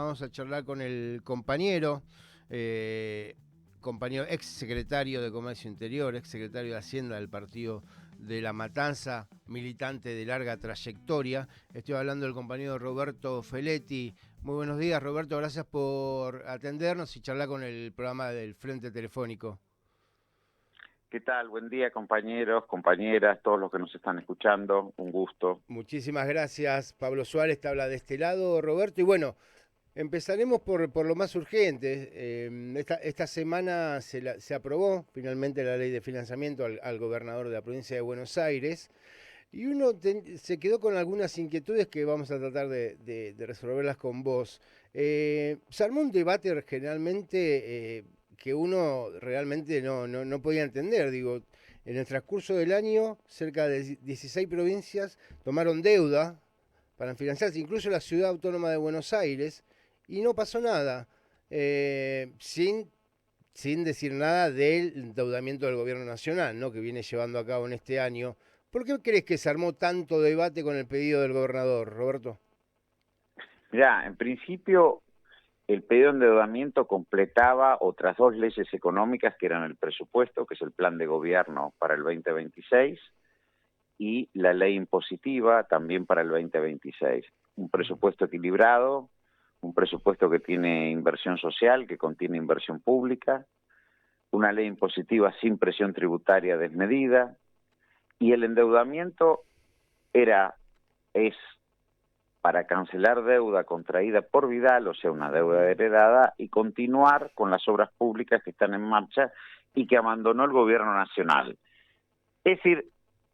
Vamos a charlar con el compañero, eh, compañero ex secretario de Comercio Interior, ex secretario de Hacienda del Partido de la Matanza, militante de larga trayectoria. Estoy hablando del compañero Roberto Feletti. Muy buenos días, Roberto, gracias por atendernos y charlar con el programa del Frente Telefónico. ¿Qué tal? Buen día, compañeros, compañeras, todos los que nos están escuchando. Un gusto. Muchísimas gracias. Pablo Suárez te habla de este lado, Roberto. Y bueno, empezaremos por lo más urgente. Esta semana se aprobó finalmente la ley de financiamiento al gobernador de la provincia de Buenos Aires y uno se quedó con algunas inquietudes que vamos a tratar de resolverlas con vos. Se armó un debate generalmente que uno realmente no podía entender. Digo, en el transcurso del año, cerca de 16 provincias tomaron deuda para financiarse, incluso la ciudad autónoma de Buenos Aires, y no pasó nada, sin decir nada del endeudamiento del gobierno nacional, ¿no? Que viene llevando a cabo en este año. ¿Por qué crees que se armó tanto debate con el pedido del gobernador, Roberto? Mirá, en principio, el pedido de endeudamiento completaba otras dos leyes económicas que eran el presupuesto, que es el plan de gobierno para el 2026, y la ley impositiva también para el 2026. Un presupuesto equilibrado, un presupuesto que tiene inversión social, que contiene inversión pública, una ley impositiva sin presión tributaria desmedida, y el endeudamiento es para cancelar deuda contraída por Vidal, o sea, una deuda heredada, y continuar con las obras públicas que están en marcha y que abandonó el gobierno nacional. Es decir,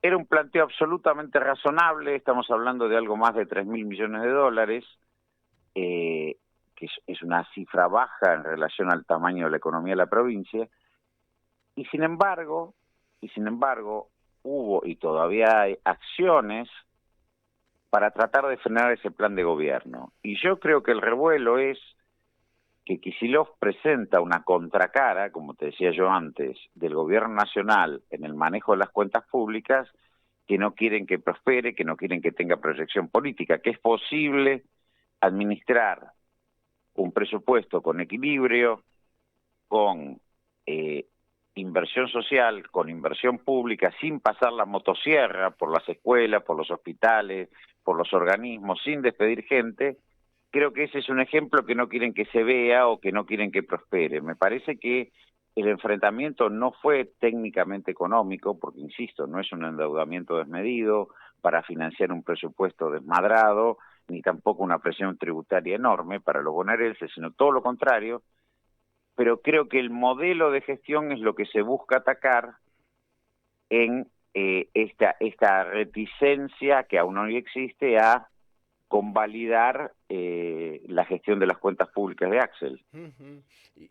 era un planteo absolutamente razonable. Estamos hablando de algo más de 3.000 millones de dólares, que es una cifra baja en relación al tamaño de la economía de la provincia, y sin embargo, hubo y todavía hay acciones para tratar de frenar ese plan de gobierno. Y yo creo que el revuelo es que Kicillof presenta una contracara, como te decía yo antes, del gobierno nacional en el manejo de las cuentas públicas, que no quieren que prospere, que no quieren que tenga proyección política, que es posible administrar un presupuesto con equilibrio, con inversión social, con inversión pública, sin pasar la motosierra por las escuelas, por los hospitales, por los organismos, sin despedir gente. Creo que ese es un ejemplo que no quieren que se vea o que no quieren que prospere. Me parece que el enfrentamiento no fue técnicamente económico, porque, insisto, no es un endeudamiento desmedido para financiar un presupuesto desmadrado, ni tampoco una presión tributaria enorme para los bonaerenses, sino todo lo contrario. Pero creo que el modelo de gestión es lo que se busca atacar en esta reticencia que aún hoy existe a convalidar la gestión de las cuentas públicas de Axel. Uh-huh.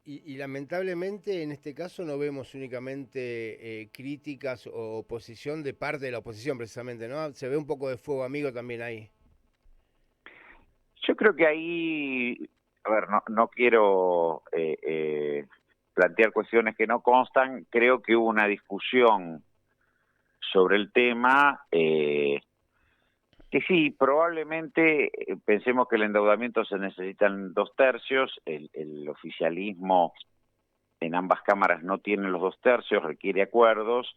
Y lamentablemente en este caso no vemos únicamente críticas o oposición de parte de la oposición precisamente, ¿no? Se ve un poco de fuego amigo también ahí. Yo creo que ahí, a ver, no quiero plantear cuestiones que no constan. Creo que hubo una discusión sobre el tema, que sí, probablemente pensemos que el endeudamiento se necesitan 2/3, el oficialismo en ambas cámaras no tiene los 2/3, requiere acuerdos,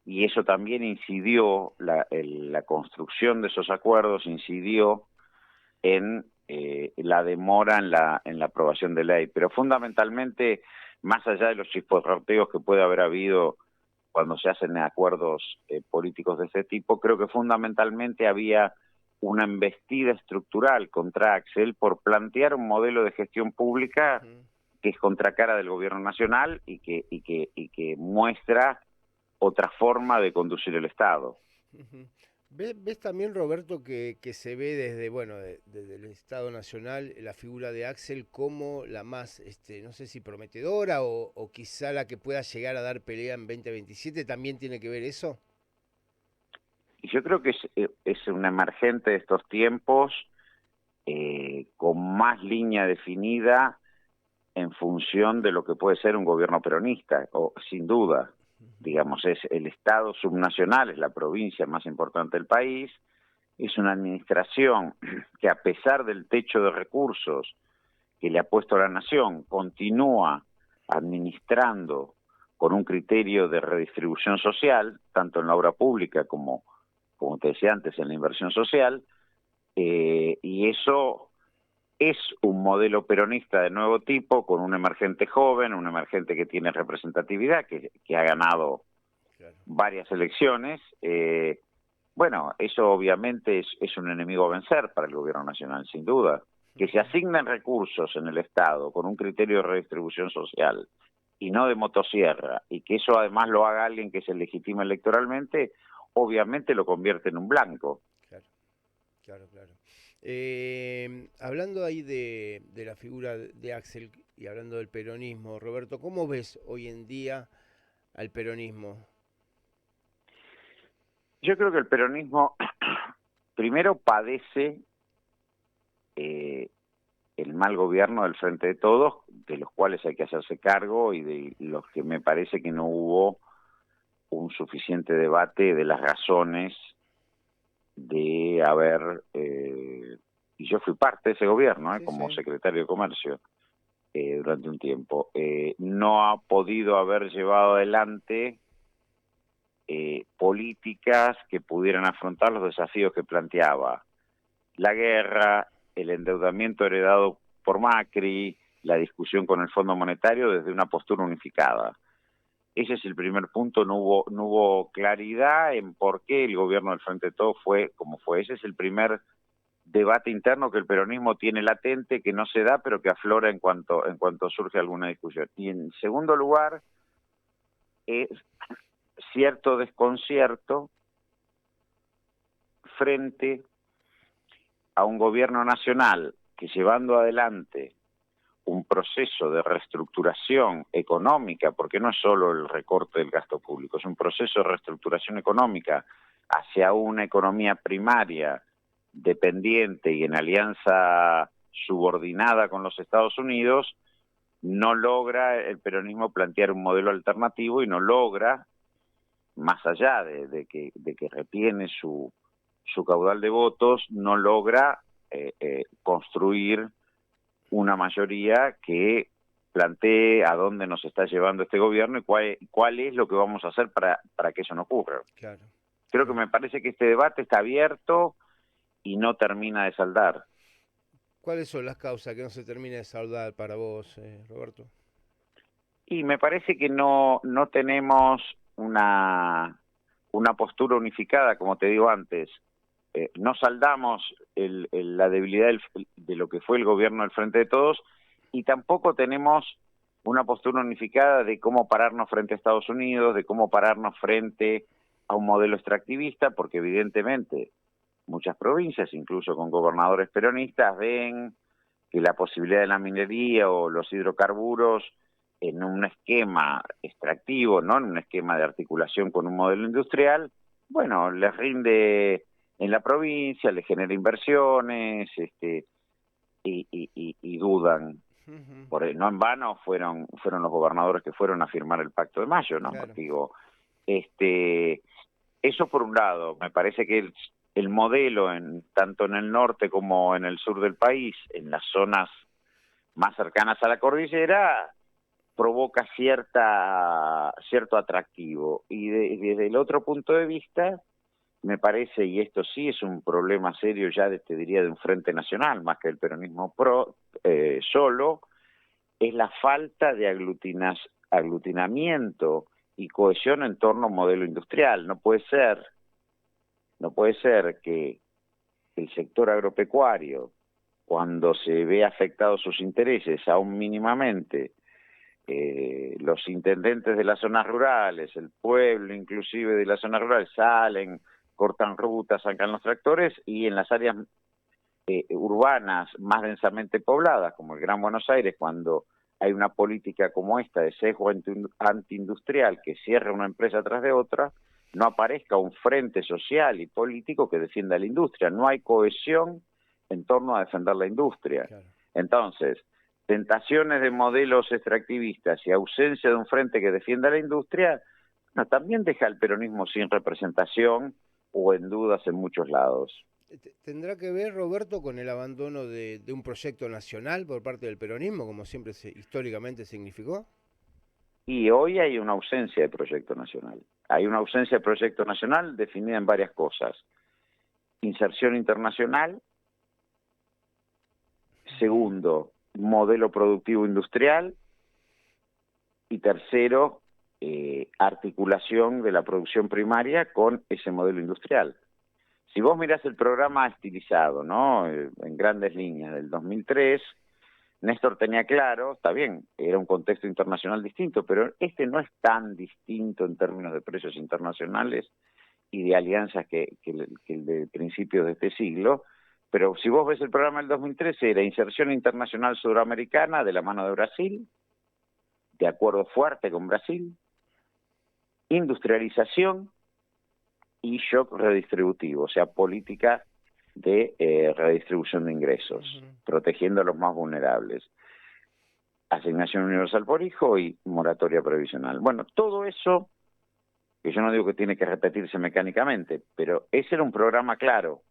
y eso también incidió, la construcción de esos acuerdos incidió en la demora en la aprobación de ley. Pero fundamentalmente, más allá de los chisporroteos que puede haber habido cuando se hacen acuerdos políticos de este tipo, creo que fundamentalmente había una embestida estructural contra Axel por plantear un modelo de gestión pública que es contracara del gobierno nacional y que muestra otra forma de conducir el Estado. Uh-huh. ¿Ves también, Roberto, que se ve desde, bueno, desde el Estado Nacional la figura de Axel como la más, no sé si prometedora o quizá la que pueda llegar a dar pelea en 2027? ¿También tiene que ver eso? Y yo creo que es un emergente de estos tiempos, con más línea definida en función de lo que puede ser un gobierno peronista, o sin duda. Digamos, es el Estado subnacional, es la provincia más importante del país, es una administración que, a pesar del techo de recursos que le ha puesto a la nación continúa administrando con un criterio de redistribución social, tanto en la obra pública como te decía antes, en la inversión social, y eso es un modelo peronista de nuevo tipo, con un emergente joven, un emergente que tiene representatividad, que ha ganado varias elecciones. Bueno, eso obviamente es un enemigo a vencer para el gobierno nacional, sin duda. Que se asignen recursos en el Estado con un criterio de redistribución social y no de motosierra, y que eso además lo haga alguien que se legitima electoralmente, obviamente lo convierte en un blanco. Claro. Hablando ahí de la figura de Axel y hablando del peronismo, Roberto, ¿cómo ves hoy en día al peronismo? Yo creo que el peronismo primero padece el mal gobierno del Frente de Todos, de los cuales hay que hacerse cargo y de los que me parece que no hubo un suficiente debate de las razones de haber, y yo fui parte de ese gobierno, como secretario de Comercio durante un tiempo, no ha podido haber llevado adelante políticas que pudieran afrontar los desafíos que planteaba la guerra, el endeudamiento heredado por Macri, la discusión con el Fondo Monetario desde una postura unificada. Ese es el primer punto, no hubo claridad en por qué el gobierno del Frente de Todos fue como fue. Ese es el primer debate interno que el peronismo tiene latente, que no se da, pero que aflora en cuanto surge alguna discusión. Y en segundo lugar, es cierto desconcierto frente a un gobierno nacional que, llevando adelante un proceso de reestructuración económica, porque no es solo el recorte del gasto público, es un proceso de reestructuración económica hacia una economía primaria, dependiente y en alianza subordinada con los Estados Unidos, no logra el peronismo plantear un modelo alternativo y no logra, más allá de que retiene su caudal de votos, no logra construir una mayoría que plantee a dónde nos está llevando este gobierno y cuál es lo que vamos a hacer para que eso no ocurra. Creo que me parece que este debate está abierto y no termina de saldar. ¿Cuáles son las causas que no se termina de saldar para vos, Roberto? Y me parece que no tenemos una postura unificada, como te digo antes. No saldamos la debilidad de lo que fue el gobierno del Frente de Todos, y tampoco tenemos una postura unificada de cómo pararnos frente a Estados Unidos, de cómo pararnos frente a un modelo extractivista, porque evidentemente muchas provincias, incluso con gobernadores peronistas, ven que la posibilidad de la minería o los hidrocarburos en un esquema extractivo, no en un esquema de articulación con un modelo industrial, bueno, les rinde en la provincia, les genera inversiones, y dudan. No en vano fueron los gobernadores que fueron a firmar el Pacto de Mayo, ¿no? Claro. Digo, eso por un lado. Me parece que el modelo, tanto en el norte como en el sur del país, en las zonas más cercanas a la cordillera, provoca cierto atractivo. Y desde el otro punto de vista, me parece, y esto sí es un problema serio ya, te diría, de un frente nacional, más que el peronismo solo, es la falta de aglutinamiento y cohesión en torno a un modelo industrial. No puede ser que el sector agropecuario, cuando se ve afectados sus intereses, aún mínimamente, los intendentes de las zonas rurales, el pueblo inclusive de las zonas rurales, salen, cortan rutas, sacan los tractores, y en las áreas urbanas más densamente pobladas, como el Gran Buenos Aires, cuando hay una política como esta de sesgo antiindustrial que cierra una empresa tras de otra, no aparezca un frente social y político que defienda la industria. No hay cohesión en torno a defender la industria. Claro. Entonces, tentaciones de modelos extractivistas y ausencia de un frente que defienda la industria, también deja al peronismo sin representación o en dudas en muchos lados. ¿Tendrá que ver, Roberto, con el abandono de un proyecto nacional por parte del peronismo, como siempre históricamente significó? Y hoy hay una ausencia de proyecto nacional. Hay una ausencia de proyecto nacional definida en varias cosas. Inserción internacional. Segundo, modelo productivo industrial. Y tercero, articulación de la producción primaria con ese modelo industrial. Si vos mirás el programa estilizado, ¿no? En grandes líneas del 2003, Néstor tenía claro, está bien, era un contexto internacional distinto, pero este no es tan distinto en términos de precios internacionales y de alianzas que el de principios de este siglo. Pero si vos ves el programa del 2013, era inserción internacional sudamericana de la mano de Brasil, de acuerdo fuerte con Brasil, industrialización y shock redistributivo, o sea, política de redistribución de ingresos, protegiendo a los más vulnerables. Asignación universal por hijo y moratoria previsional. Bueno, todo eso, que yo no digo que tiene que repetirse mecánicamente, pero ese era un programa claro.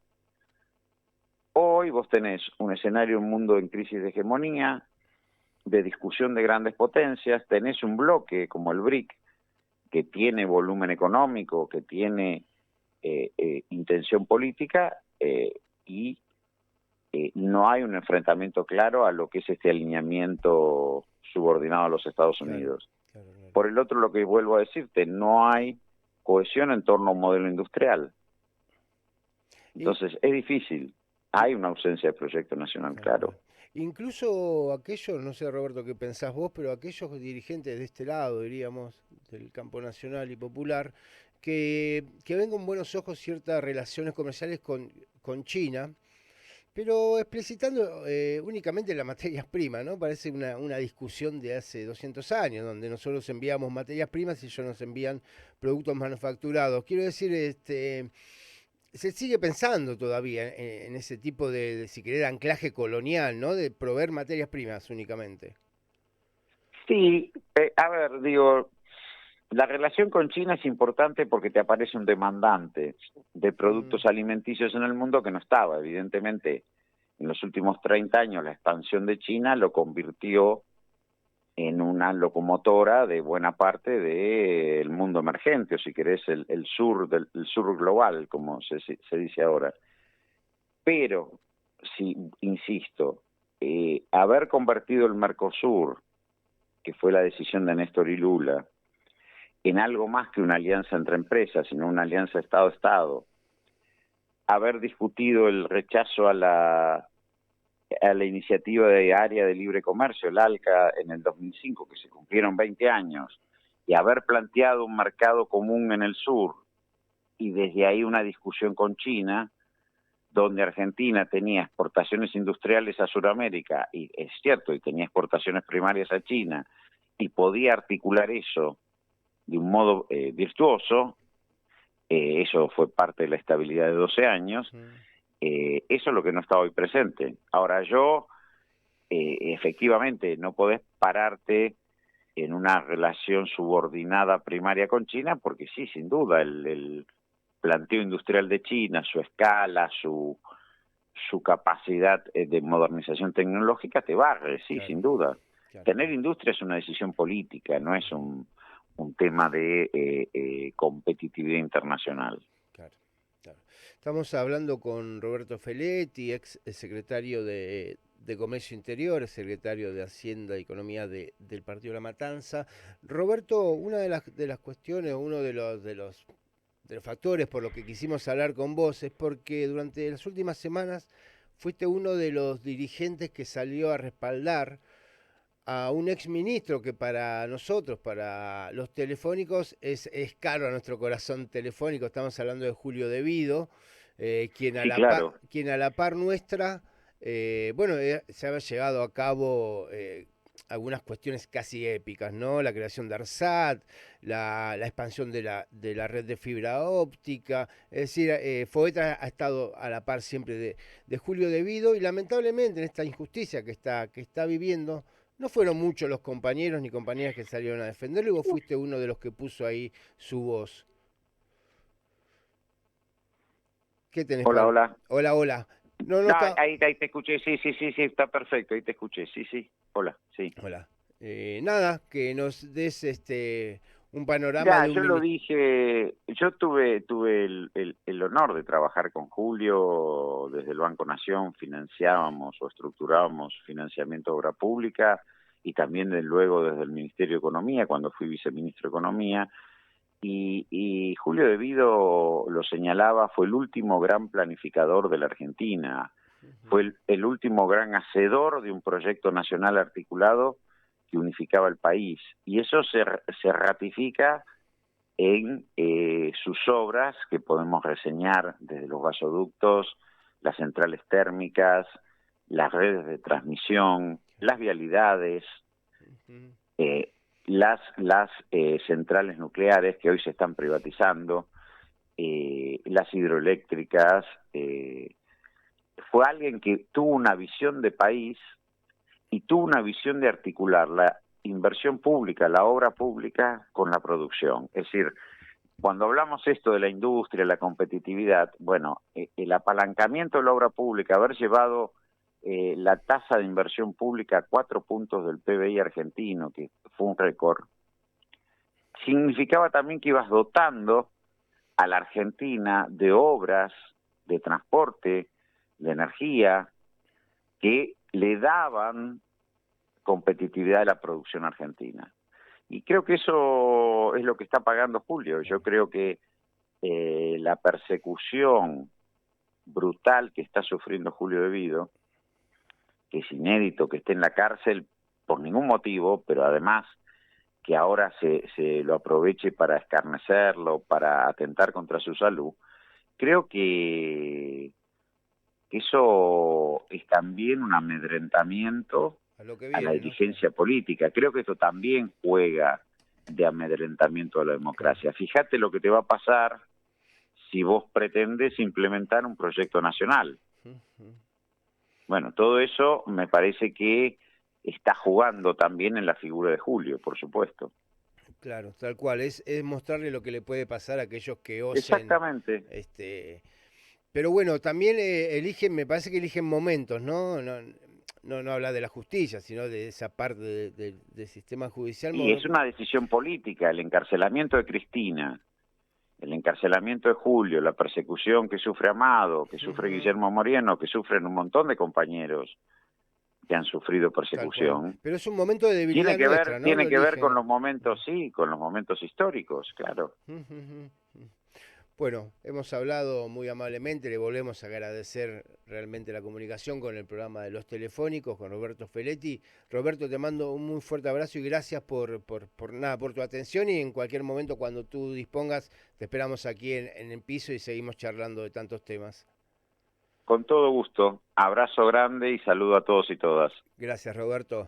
Hoy vos tenés un escenario, un mundo en crisis de hegemonía, de discusión de grandes potencias, tenés un bloque como el BRIC, que tiene volumen económico, que tiene intención política, y no hay un enfrentamiento claro a lo que es este alineamiento subordinado a los Estados Unidos. Claro. Por el otro, lo que vuelvo a decirte, no hay cohesión en torno a un modelo industrial. Entonces, es difícil. Hay una ausencia de proyecto nacional, claro. Incluso aquellos, no sé, Roberto, qué pensás vos, pero aquellos dirigentes de este lado, diríamos, del campo nacional y popular, que ven con buenos ojos ciertas relaciones comerciales con China, pero explicitando únicamente las materias primas, ¿no? Parece una discusión de hace 200 años, donde nosotros enviamos materias primas y ellos nos envían productos manufacturados. Quiero decir, se sigue pensando todavía en ese tipo de, si querer, anclaje colonial, ¿no? De proveer materias primas únicamente. Sí, a ver, digo, la relación con China es importante porque te aparece un demandante de productos alimenticios en el mundo que no estaba. Evidentemente, en los últimos 30 años la expansión de China lo convirtió en una locomotora de buena parte del mundo emergente, o si querés, el sur global, como se dice ahora. Pero, si insisto, haber convertido el Mercosur, que fue la decisión de Néstor y Lula, en algo más que una alianza entre empresas, sino una alianza Estado-Estado, haber discutido el rechazo a la iniciativa de área de libre comercio, el ALCA, en el 2005, que se cumplieron 20 años, y haber planteado un mercado común en el sur, y desde ahí una discusión con China, donde Argentina tenía exportaciones industriales a Sudamérica, y es cierto, y tenía exportaciones primarias a China, y podía articular eso de un modo virtuoso, eso fue parte de la estabilidad de 12 años, eso es lo que no está hoy presente. Ahora efectivamente, no podés pararte en una relación subordinada primaria con China, porque sí, sin duda, el planteo industrial de China, su escala, su capacidad de modernización tecnológica te barre, sí, claro, sin duda. Claro. Tener industria es una decisión política, no es un tema de competitividad internacional. Claro, claro. Estamos hablando con Roberto Feletti, ex secretario de Comercio Interior, secretario de Hacienda y Economía del Partido La Matanza. Roberto, una de las cuestiones, uno de los factores por los que quisimos hablar con vos es porque durante las últimas semanas fuiste uno de los dirigentes que salió a respaldar a un exministro que para nosotros, para los telefónicos, es caro a nuestro corazón telefónico. Estamos hablando de Julio De Vido, quien a la par nuestra, se había llevado a cabo algunas cuestiones casi épicas, ¿no? La creación de ARSAT, la expansión de la red de fibra óptica. Es decir, Foetra ha estado a la par siempre de Julio De Vido, y lamentablemente en esta injusticia que está viviendo, no fueron muchos los compañeros ni compañeras que salieron a defenderlo, y vos fuiste uno de los que puso ahí su voz. ¿Qué tenés, Hola, Pablo? hola. Hola, hola. No, no No, está. ahí te escuché, sí, sí, sí, sí, está perfecto, ahí te escuché, sí, sí. Hola, sí. Hola. Nada, que nos des un panorama Mira, de un yo lo ministerio. dije, yo tuve el honor de trabajar con Julio desde el Banco Nación, financiábamos o estructurábamos financiamiento de obra pública y también luego desde el Ministerio de Economía, cuando fui viceministro de Economía. Y Julio De Vido lo señalaba, fue el último gran planificador de la Argentina, fue el último gran hacedor de un proyecto nacional articulado que unificaba el país. Y eso se ratifica en sus obras que podemos reseñar desde los gasoductos, las centrales térmicas, las redes de transmisión, las vialidades, Ujú. eh, las centrales nucleares que hoy se están privatizando, las hidroeléctricas. Fue alguien que tuvo una visión de país y tuvo una visión de articular la inversión pública, la obra pública con la producción. Es decir, cuando hablamos esto de la industria, la competitividad, bueno, el apalancamiento de la obra pública, haber llevado la tasa de inversión pública a 4 puntos del PBI argentino, que fue un récord, significaba también que ibas dotando a la Argentina de obras, de transporte, de energía, que le daban competitividad a la producción argentina. Y creo que eso es lo que está pagando Julio. Yo creo que la persecución brutal que está sufriendo Julio De Vido, que es inédito que esté en la cárcel por ningún motivo, pero además que ahora se lo aproveche para escarnecerlo, para atentar contra su salud, creo que eso es también un amedrentamiento A lo que a la viene, ¿no? Sí. dirigencia política. Creo que esto también juega de amedrentamiento a la Claro. democracia. Fíjate lo que te va a pasar si vos pretendes implementar un proyecto nacional. Ujú. Bueno, todo eso me parece que está jugando también en la figura de Julio, por supuesto. Claro, tal cual. Es mostrarle lo que le puede pasar a aquellos que osen. Exactamente. Este, pero bueno, también eligen, me parece que eligen momentos, ¿no? No habla de la justicia, sino de esa parte del sistema judicial. Y es una decisión política, el encarcelamiento de Cristina, el encarcelamiento de Julio, la persecución que sufre Amado, que sufre Ujú. Guillermo Moreno, que sufren un montón de compañeros que han sufrido Tal cual. persecución, Pero es un momento de debilidad nuestra, ¿no? Lo tiene que ver con eligen. los momentos, sí, con los momentos históricos, claro. Ujú. Bueno, hemos hablado muy amablemente, le volvemos a agradecer realmente la comunicación con el programa de los telefónicos, con Roberto Feletti. Roberto, te mando un muy fuerte abrazo y gracias por nada, por tu atención y en cualquier momento cuando tú dispongas, te esperamos aquí en el piso y seguimos charlando de tantos temas. Con todo gusto, abrazo grande y saludo a todos y todas. Gracias, Roberto.